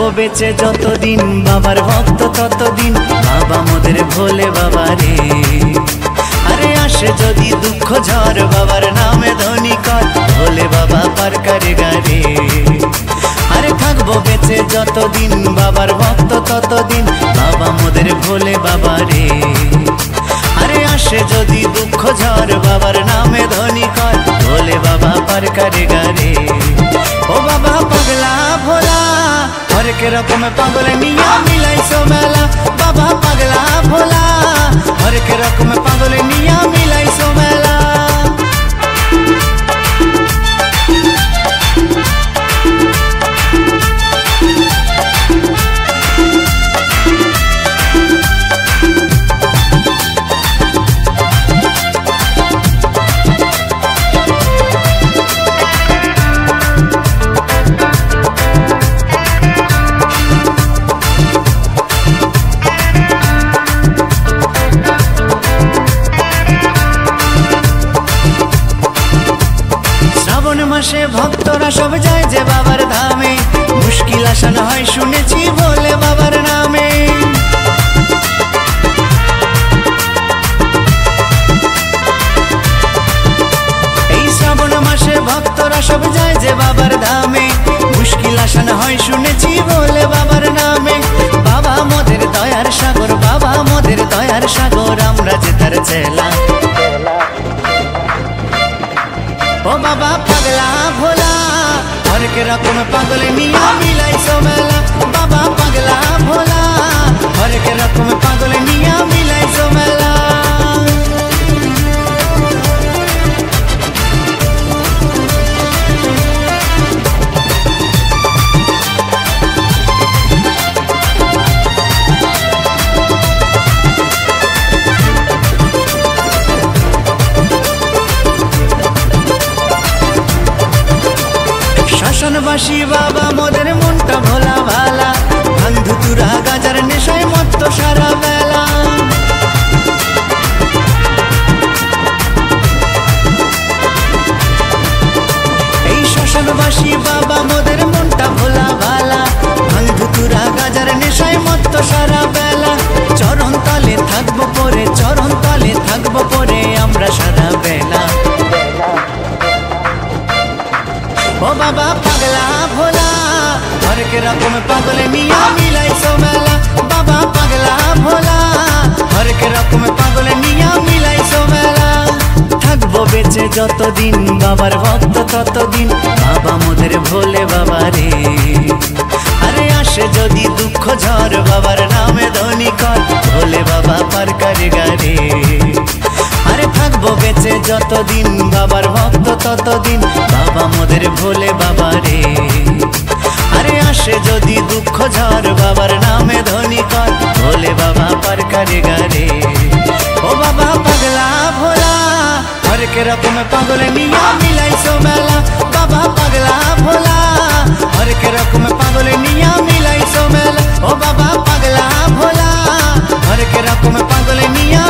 থাকবো বেঁচে যতদিন বাবার ভক্ত ততদিন বাবা মোদের ভোলে বাবা রে। আরে আসে যদি দুঃখ ঝড় বাবার নামে ধ্বনি কর ভোলে বাবা পার করে গারে। আরে থাকবো বেঁচে যতদিন বাবার ভক্ত ততদিন বাবা মোদের ভোলে বাবা রে। আরে আসে যদি দুঃখ ঝড় বাবার নামে ধ্বনি কর ভোলে বাবা পার করে গারে। ও বাবা পাগলা ভোলা হরেক রকম পাগল নিয়া মিলাইছো মেলা। বাবা পাগলা ভোলা হরেক রকম পাগল নিয়া মিলাইছো মেলা। মাসে ভক্তরা সব যায় যে বাবার ধামে, মুশকিল আসান হয় শুনেছি বলে বাবার নামে। এই শ্রাবণ মাসে ভক্তরা সব যায় যে বাবার ধামে, মুশকিল আসান হয় শুনেছি বলে বাবার নামে। বাবা মোদের দয়ার সাগর, বাবা মোদের দয়ার সাগর, আমরা যে তার চেলা। ও বাবা পাগলা ভোলা হরেক রকম পাগল নিয়া মিলাইছো মেলা। বাবা পাগলা ভোলা হরেক রকম পাগল নিয়া মিলাইছো মেলা। শ্মশানবাসী বাবা মোদের মনটা ভোলা ভালা, ভাঙ ধুতুরা গাজার নেশায় মত্ত সারা বেলা। এই শ্মশানবাসী বাবা মোদের মনটা ভোলা ভালা, ভাঙ ধুতুরা গাজার নেশায় মত্ত সারা বেলা। চরণ তলে থাকবো পরে, চরণ তলে থাকবো পরে আমরা সারা বেলা। ও বাবা পাগলা ভোলা হরেক রকম পাগল নিয়া মিলাইছো মেলা। বাবা পাগলা ভোলা হরেক রকম পাগল নিয়া মিলাইছো মেলা। থাকবো বেঁচে যতদিন বাবার ভক্ত ততদিন বাবা মোদের ভোলে বাবা রে। আরে আসে যদি দুঃখ ঝড় বাবার নামে ধ্বনি কর ভোলে বাবা পার করে গারে। আরে থাকবো বেঁচে যতদিন বাবার ভক্ত ততদিন বাবা মোদের ভোলে বাবা রে। আরে আসে যদি দুঃখ ঝড় বাবার নামে ধ্বনি কর ভোলে বাবা পার করে গারে। ও বাবা পাগলা ভোলা হরেক রকম পাগল নিয়া মিলাইছো মেলা। বাবা পাগলা ভোলা হরেক রকম পাগল নিয়া মিলাইছো মেলা। ও বাবা পাগলা ভোলা হরেক রকম পাগল নিয়া